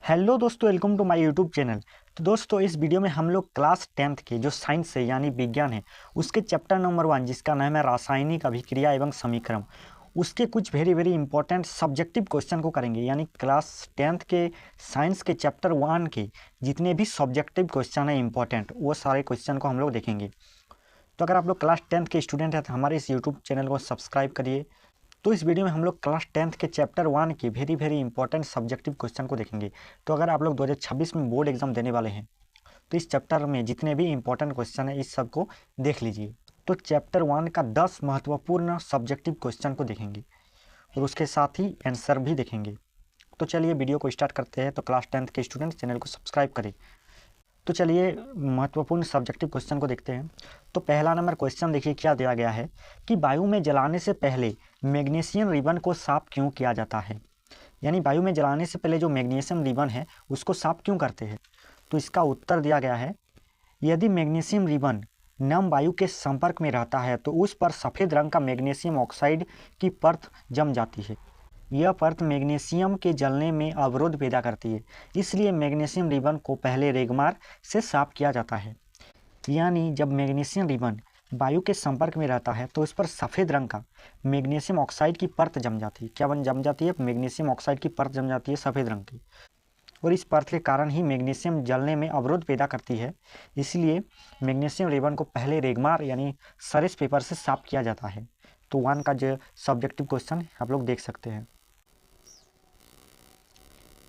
Hello दोस्तों, welcome to my YouTube channel. तो दोस्तों, इस वीडियो में हम लोग क्लास 10th के जो साइंस है यानी विज्ञान है उसके चैप्टर नंबर 1 जिसका नाम है रासायनिक अभिक्रिया एवं समीकरण, उसके कुछ वेरी इंपॉर्टेंट सब्जेक्टिव क्वेश्चन को करेंगे। यानी क्लास 10th के साइंस के चैप्टर 1 के जितने भी सब्जेक्टिव क्वेश्चन है इंपॉर्टेंट, वो सारे क्वेश्चन को हम लोग देखेंगे। तो अगर आप लोग क्लास 10th के स्टूडेंट हैं तो हमारे इस यूट्यूब चैनल को सब्सक्राइब करिए। तो इस वीडियो में हम लोग क्लास 10th के चैप्टर 1 के वेरी इंपॉर्टेंट सब्जेक्टिव क्वेश्चन को देखेंगे। तो अगर आप लोग 2026 में बोर्ड एग्जाम देने वाले हैं तो इस चैप्टर में जितने भी इंपॉर्टेंट क्वेश्चन है इस सब को देख लीजिए। तो चैप्टर 1 का 10 महत्वपूर्ण सब्जेक्टिव क्वेश्चन को देखेंगे और उसके साथ ही आंसर भी देखेंगे। तो चलिए वीडियो को स्टार्ट करते हैं। तो क्लास 10th के स्टूडेंट चैनल को सब्सक्राइब करें। तो चलिए महत्वपूर्ण सब्जेक्टिव क्वेश्चन को देखते हैं। तो पहला नंबर क्वेश्चन देखिए क्या दिया गया है कि वायु में जलाने से पहले मैग्नीशियम रिबन को साफ क्यों किया जाता है। यानी वायु में जलाने से पहले जो मैग्नीशियम रिबन है उसको साफ क्यों करते हैं। तो इसका उत्तर दिया गया है, यदि मैग्नीशियम रिबन नम वायु के संपर्क में रहता है तो उस पर सफ़ेद रंग का मैग्नीशियम ऑक्साइड की परत जम जाती है। यह परत मैग्नीशियम के जलने में अवरोध पैदा करती है, इसलिए मैग्नीशियम रिबन को पहले रेगमार से साफ किया जाता है। यानी जब मैग्नीशियम रिबन वायु के संपर्क में रहता है तो उस पर सफ़ेद रंग का मैग्नीशियम ऑक्साइड की परत जम जाती है। क्या जम जाती है? मैग्नीशियम ऑक्साइड की परत जम जाती है सफ़ेद रंग की, और इस परत के कारण ही मैग्नीशियम जलने में अवरोध पैदा करती है। इसलिए मैग्नीशियम रिबन को पहले रेगमार यानी सरेस पेपर से साफ किया जाता है। तो 1 का जो सब्जेक्टिव क्वेश्चन आप लोग देख सकते हैं।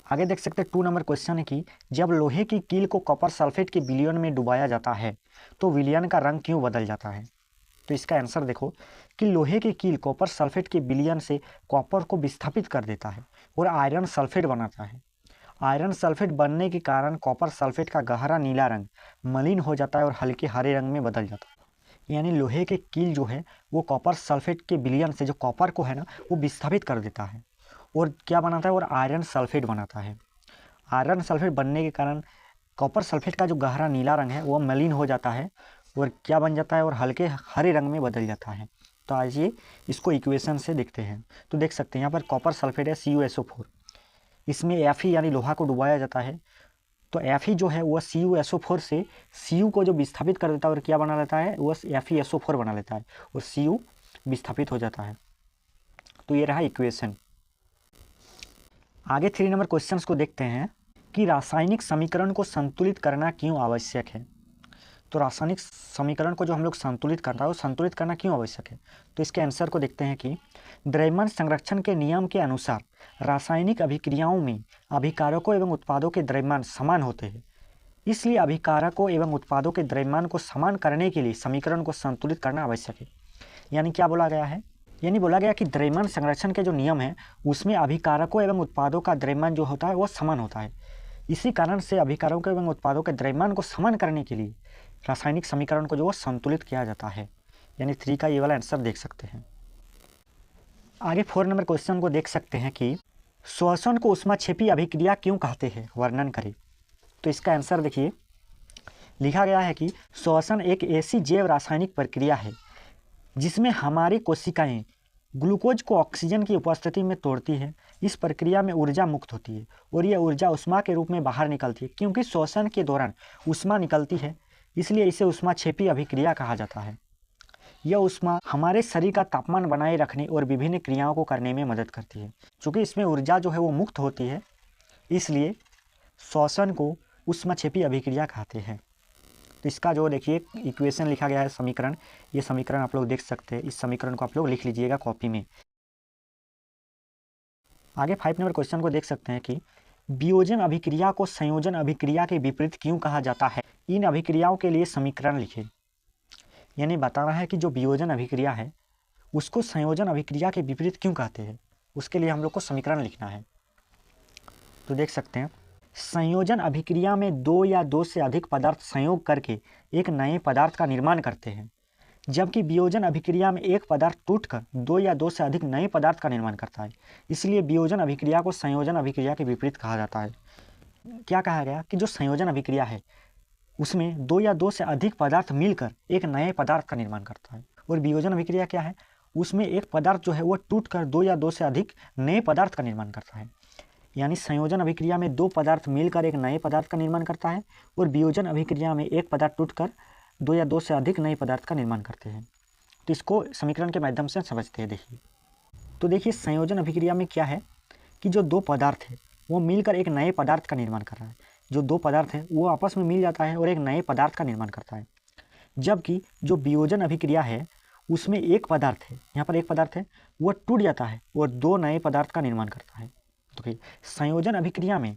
आगे देख सकते हैं 2 नंबर क्वेश्चन है कि जब लोहे की कील को कॉपर सल्फेट के विलयन में डुबाया जाता है तो विलयन का रंग क्यों बदल जाता है। तो इसका आंसर देखो कि लोहे की कील कॉपर सल्फेट के विलयन से कॉपर को विस्थापित कर देता है और आयरन सल्फेट बनाता है। आयरन सल्फेट बनने के कारण कॉपर सल्फेट का गहरा नीला रंग मलिन हो जाता है और हल्के हरे रंग में बदल जाता है। यानी लोहे के कील जो है वो कॉपर सल्फेट के विलयन से जो कॉपर को है ना वो विस्थापित कर देता है और क्या बनाता है, और आयरन सल्फेट बनाता है। आयरन सल्फेट बनने के कारण कॉपर सल्फेट का जो गहरा नीला रंग है वो मलिन हो जाता है और क्या बन जाता है, और हल्के हरे रंग में बदल जाता है। तो आइए इसको इक्वेशन से देखते हैं। तो देख सकते हैं यहाँ पर कॉपर सल्फेट है CuSO4, इसमें Fe यानी लोहा को डुबाया जाता है। तो Fe जो है वह CuSO4 से Cu को जो विस्थापित कर देता है और क्या बना लेता है, वह FeSO4 बना लेता है और Cu विस्थापित हो जाता है। तो ये रहा इक्वेशन। आगे 3 नंबर क्वेश्चंस को देखते हैं कि रासायनिक समीकरण को संतुलित करना क्यों आवश्यक है। तो रासायनिक समीकरण को जो हम लोग संतुलित करता है वो संतुलित करना क्यों आवश्यक है। तो इसके आंसर को देखते हैं कि द्रव्यमान संरक्षण के नियम के अनुसार रासायनिक अभिक्रियाओं में अभिकारकों एवं उत्पादों के द्रव्यमान समान होते हैं। इसलिए अभिकारकों एवं उत्पादों के द्रव्यमान को समान करने के लिए समीकरण को संतुलित करना आवश्यक है। यानी क्या बोला गया है, यानी बोला गया कि द्रव्यमान संरक्षण के जो नियम है उसमें अभिकारकों एवं उत्पादों का द्रव्यमान जो होता है वो समान होता है। इसी कारण से अभिकारकों एवं उत्पादों के द्रव्यमान को समान करने के लिए रासायनिक समीकरण को जो संतुलित किया जाता है। यानी 3 का ये वाला आंसर देख सकते हैं। आगे 4 नंबर क्वेश्चन को देख सकते हैं कि श्वसन को ऊष्माक्षेपी अभिक्रिया क्यों कहते हैं, वर्णन करें। तो इसका आंसर देखिए, लिखा गया है कि श्वसन एक ऐसी जैव रासायनिक प्रक्रिया है जिसमें हमारी कोशिकाएं ग्लूकोज को ऑक्सीजन की उपस्थिति में तोड़ती है। इस प्रक्रिया में ऊर्जा मुक्त होती है और यह ऊर्जा ऊष्मा के रूप में बाहर निकलती है। क्योंकि श्वसन के दौरान ऊष्मा निकलती है इसलिए इसे ऊष्माक्षेपी अभिक्रिया कहा जाता है। यह ऊष्मा हमारे शरीर का तापमान बनाए रखने और विभिन्न क्रियाओं को करने में मदद करती है। चूँकि इसमें ऊर्जा जो है वो मुक्त होती है इसलिए श्वसन को ऊष्माक्षेपी अभिक्रिया कहते हैं। तो इसका जो देखिए इक्वेशन लिखा गया है समीकरण, ये समीकरण आप लोग देख सकते हैं। इस समीकरण को आप लोग लिख लीजिएगा कॉपी में। आगे 5 नंबर क्वेश्चन को देख सकते हैं कि वियोजन अभिक्रिया को संयोजन अभिक्रिया के विपरीत क्यों कहा जाता है। इन अभिक्रियाओं के लिए समीकरण लिखें। यानी बताना है कि जो वियोजन अभिक्रिया है उसको संयोजन अभिक्रिया के विपरीत क्यों कहते हैं, उसके लिए हम लोग को समीकरण लिखना है। तो देख सकते हैं, संयोजन अभिक्रिया में 2 या 2 से अधिक पदार्थ संयोग करके एक नए पदार्थ का निर्माण करते हैं, जबकि वियोजन अभिक्रिया में एक पदार्थ टूटकर 2 या 2 से अधिक नए पदार्थ का निर्माण करता है। इसलिए वियोजन अभिक्रिया को संयोजन अभिक्रिया के विपरीत कहा जाता है। क्या कहा गया कि जो संयोजन अभिक्रिया है उसमें 2 या 2 से अधिक पदार्थ मिलकर एक नए पदार्थ का निर्माण करता है, और वियोजन अभिक्रिया क्या है, उसमें एक पदार्थ जो है वो टूटकर 2 या 2 से अधिक नए पदार्थ का निर्माण करता है। यानी संयोजन अभिक्रिया में दो पदार्थ मिलकर एक नए पदार्थ का निर्माण करता है, और वियोजन अभिक्रिया में एक पदार्थ टूटकर दो या दो से अधिक नए पदार्थ का निर्माण करते हैं। तो इसको समीकरण के माध्यम से समझते हैं। देखिए, तो देखिए संयोजन अभिक्रिया में क्या है कि जो दो पदार्थ है वो मिलकर एक नए पदार्थ का निर्माण कर रहा है। जो दो पदार्थ है वो आपस में मिल जाता है और एक नए पदार्थ का निर्माण करता है। जबकि जो वियोजन अभिक्रिया है उसमें एक पदार्थ है, यहाँ पर एक पदार्थ है, वो टूट जाता है और दो नए पदार्थ का निर्माण करता है। तो संयोजन अभिक्रिया में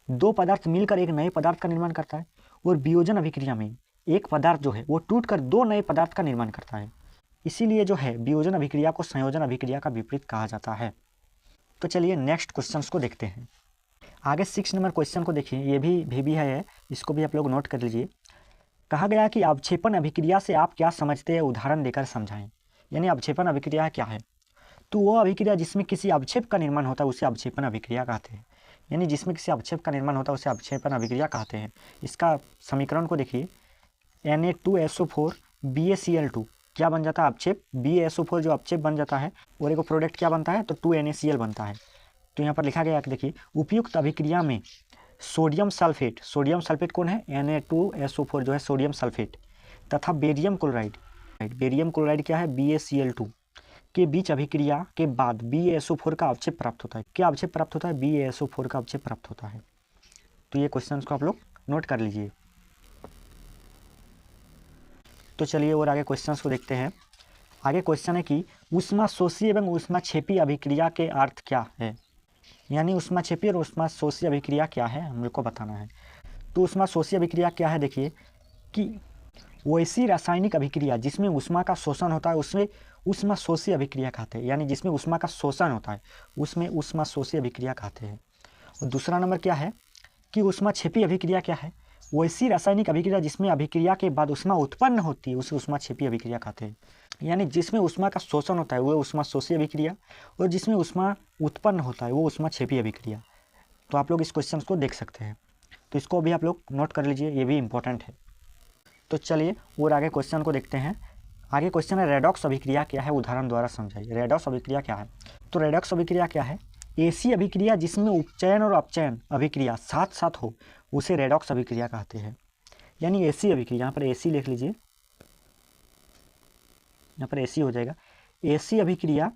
दो पदार्थ मिलकर एक नए पदार्थ का निर्माण करता है, और वियोजन अभिक्रिया में एक पदार्थ जो है वो टूटकर दो नए पदार्थ का निर्माण करता है। इसीलिए जो है वियोजन अभिक्रिया को संयोजन अभिक्रिया का विपरीत कहा जाता है। तो चलिए नेक्स्ट क्वेश्चन को देखते हैं। आगे 6 नंबर क्वेश्चन को देखिए, ये भी है, इसको भी आप लोग नोट कर लीजिए। कहा गया कि अवक्षेपण अभिक्रिया से आप क्या समझते हैं, उदाहरण देकर समझाएं। यानी अवक्षेपण अभिक्रिया क्या है? तो वो अभिक्रिया जिसमें किसी अवक्षेप का निर्माण होता है उसे अवक्षेपण अभिक्रिया कहते हैं। यानी जिसमें किसी अवक्षेप का निर्माण होता है उसे अवक्षेपण अभिक्रिया कहते हैं। इसका समीकरण को देखिए, Na2SO4 BaCl2 क्या बन जाता है? अवक्षेप। BaSO4 जो अवक्षेप बन जाता है और एक प्रोडक्ट क्या बनता है? तो 2NaCl बनता है। तो यहाँ पर लिखा गया कि देखिए, उपयुक्त अभिक्रिया में सोडियम सल्फेट कौन है? Na2SO4 जो है सोडियम सल्फेट, तथा बेरियम क्लोराइड क्या है? BaCl2 के बीच अभिक्रिया के बाद BaSO4 का अवक्षेप प्राप्त होता है। क्या अवक्षेप प्राप्त होता है? BaSO4 का अवक्षेप प्राप्त होता है। तो ये क्वेश्चन को आप लोग नोट कर लीजिए। तो चलिए और आगे क्वेश्चंस को देखते हैं। आगे क्वेश्चन है कि ऊष्माशोषी एवं ऊष्माक्षेपी अभिक्रिया के अर्थ क्या है? यानी ऊष्माक्षेपी और ऊष्माशोषी अभिक्रिया क्या है, हम लोग को बताना है। तो ऊष्माशोषी अभिक्रिया क्या है? देखिए कि वैसी रासायनिक अभिक्रिया जिसमें ऊष्मा का शोषण होता है उसमें ऊष्माशोषी अभिक्रिया कहते हैं। यानी जिसमें ऊष्मा का शोषण होता है उसमें ऊष्माशोषी अभिक्रिया कहते हैं। और दूसरा नंबर क्या है कि ऊष्माक्षेपी अभिक्रिया क्या है? वैसी रासायनिक अभिक्रिया जिसमें अभिक्रिया के बाद ऊष्मा उत्पन्न होती है उसे ऊष्माक्षेपी अभिक्रिया कहते हैं। यानी जिसमें ऊष्मा का शोषण होता है वो ऊष्माशोषी अभिक्रिया, और जिसमें ऊष्मा उत्पन्न होता है वो ऊष्माक्षेपी अभिक्रिया। तो आप लोग इस क्वेश्चन को देख सकते हैं, तो इसको भी आप लोग नोट कर लीजिए, ये भी इंपॉर्टेंट है। तो चलिए और आगे क्वेश्चन को देखते हैं। आगे क्वेश्चन है रेडॉक्स अभिक्रिया क्या है, उदाहरण द्वारा समझाइए। रेडॉक्स अभिक्रिया क्या है? तो रेडॉक्स अभिक्रिया क्या है? ऐसी अभिक्रिया जिसमें उपचयन और अपचयन अभिक्रिया साथ साथ हो उसे रेडॉक्स अभिक्रिया कहते हैं। यानी ऐसी अभिक्रिया, यहाँ पर ऐसी लिख लीजिए, यहाँ पर ऐसी हो जाएगा। ऐसी अभिक्रिया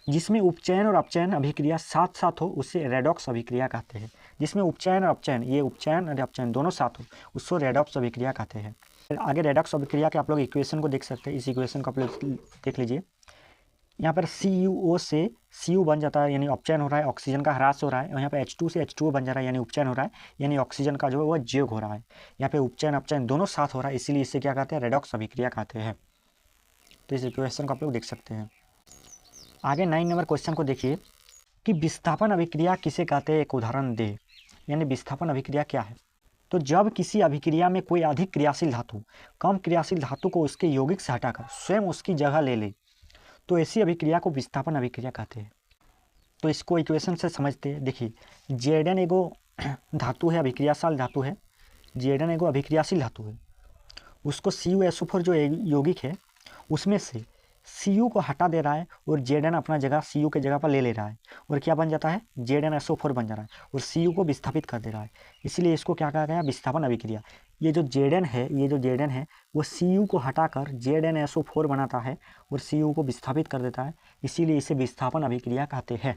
जिसमें उपचयन और अपचयन अभिक्रिया साथ साथ हो उसे रेडॉक्स अभिक्रिया कहते हैं। जिसमें उपचयन और अपचयन, ये उपचयन और अपचयन दोनों साथ हो उसको रेडॉक्स अभिक्रिया कहते हैं। आगे रेडॉक्स अभिक्रिया के आप लोग इक्वेशन को देख सकते हैं। इस इक्वेशन को आप लोग देख लीजिए। यहाँ पर CuO से Cu बन जाता है, यानी अपचयन हो रहा है, ऑक्सीजन का ह्रास हो रहा है। और यहाँ पे H2 से H2O बन जा रहा है, यानी उपचयन हो रहा है, यानी ऑक्सीजन का जो है वो ज्योग हो रहा है। यहाँ पे उपचयन अपचयन दोनों साथ हो रहा है, इसीलिए इसे क्या कहते हैं? रेडॉक्स अभिक्रिया कहते हैं। तो इस इक्वेशन को आप लोग देख सकते हैं। आगे 9 नंबर क्वेश्चन को देखिए कि विस्थापन अभिक्रिया किसे कहते हैं, एक उदाहरण दे। यानी विस्थापन अभिक्रिया क्या है? तो जब किसी अभिक्रिया में कोई अधिक क्रियाशील धातु कम क्रियाशील धातु को उसके यौगिक से हटाकर स्वयं उसकी जगह ले ले तो ऐसी अभिक्रिया को विस्थापन अभिक्रिया कहते हैं। तो इसको इक्वेशन से समझते हैं। देखिए, Zn एगो धातु है, अभिक्रियाशील धातु है। Zn एगो अभिक्रियाशील धातु है, उसको CuSO4 जो यौगिक है उसमें से Cu को हटा दे रहा है और Zn अपना जगह Cu के जगह पर ले रहा है, और क्या बन जाता है? ZnSO4 बन जा रहा है और Cu को विस्थापित कर दे रहा है। इसलिए इसको क्या कहा गया? विस्थापन अभिक्रिया। ये जो Zn है वो Cu को हटाकर ZnSO4 बनाता है और Cu को विस्थापित कर देता है, इसीलिए इसे विस्थापन अभिक्रिया कहते हैं।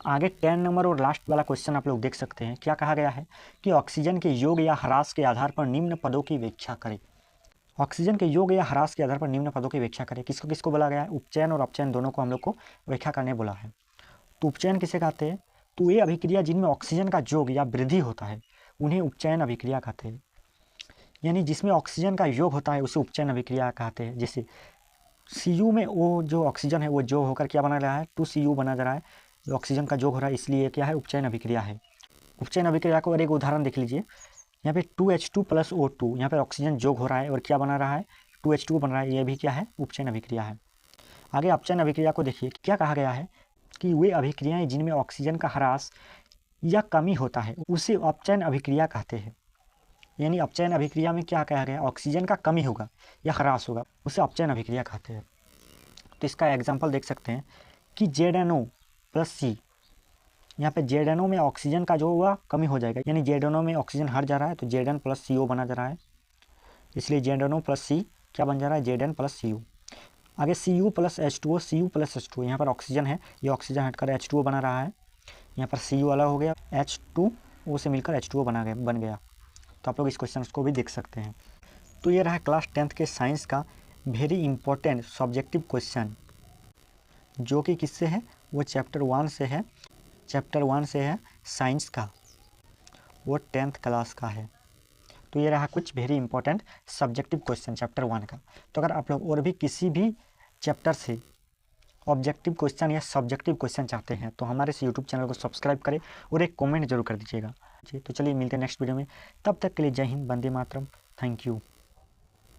आगे 10 नंबर और लास्ट वाला क्वेश्चन आप लोग देख सकते हैं। क्या कहा गया है कि ऑक्सीजन के योग या ह्रास के आधार पर निम्न पदों की व्याख्या करें। ऑक्सीजन के योग या ह्रास के आधार पर निम्न पदों की व्याख्या करें। किसको किसको बोला गया है? उपचयन और अपचयन दोनों को हम लोग को व्याख्या करने बोला है। तो उपचयन किसे कहते हैं? तो ये अभिक्रिया जिनमें ऑक्सीजन का योग या वृद्धि होता है उन्हें उपचयन अभिक्रिया कहते हैं। यानी जिसमें ऑक्सीजन का योग होता है उसे उपचयन अभिक्रिया कहते हैं। जैसे Cu में वो जो ऑक्सीजन है वो जो होकर क्या बना रहा है? 2Cu बना जा रहा है, ऑक्सीजन का योग हो रहा है, इसलिए क्या है? उपचयन अभिक्रिया है। उपचयन अभिक्रिया को और एक उदाहरण देख लीजिए। यहाँ पे 2H2 + O2, यहाँ पे ऑक्सीजन योग हो रहा है और क्या बना रहा है? 2H2 बन रहा है, ये भी क्या है? उपचयन अभिक्रिया है। आगे अपचयन अभिक्रिया को देखिए। क्या कहा गया है कि वे अभिक्रियाएं जिनमें ऑक्सीजन का ह्रास या कमी होता है उसे अपचयन अभिक्रिया कहते हैं। यानी अपचयन अभिक्रिया में क्या कहा गया? ऑक्सीजन का कमी होगा या ह्रास होगा उसे अपचयन अभिक्रिया कहते हैं। तो तो इसका एग्जाम्पल देख सकते हैं कि ZnO प्लस सी, यहाँ पे ZnO में ऑक्सीजन का जो हुआ कमी हो जाएगा, यानी ZnO में ऑक्सीजन हट जा रहा है तो Zn प्लस CO बना जा रहा है, इसलिए ZnO प्लस सी क्या बन जा रहा है, Zn प्लस CO। आगे Cu plus H2O, Cu plus H2O, यहाँ पर ऑक्सीजन है, ये ऑक्सीजन हटकर H2O बना रहा है, यहाँ पर Cu अलग हो गया, H2O से मिलकर H2O बन गया। तो आप लोग इस क्वेश्चन को भी देख सकते हैं। तो ये रहा क्लास 10th के साइंस का वेरी इंपॉर्टेंट सब्जेक्टिव क्वेश्चन, जो कि किससे है, वो चैप्टर 1 से है, चैप्टर 1 से है साइंस का, वो 10th क्लास का है। तो ये रहा कुछ very important subjective question chapter 1 का। तो अगर आप लोग और भी किसी भी चैप्टर से ऑब्जेक्टिव क्वेश्चन या सब्जेक्टिव क्वेश्चन चाहते हैं तो हमारे इस यूट्यूब चैनल को सब्सक्राइब करें और एक कमेंट जरूर कर दीजिएगा जी। तो चलिए मिलते हैं नेक्स्ट वीडियो में, तब तक के लिए जय हिंद, वंदे मातरम, थैंक यू।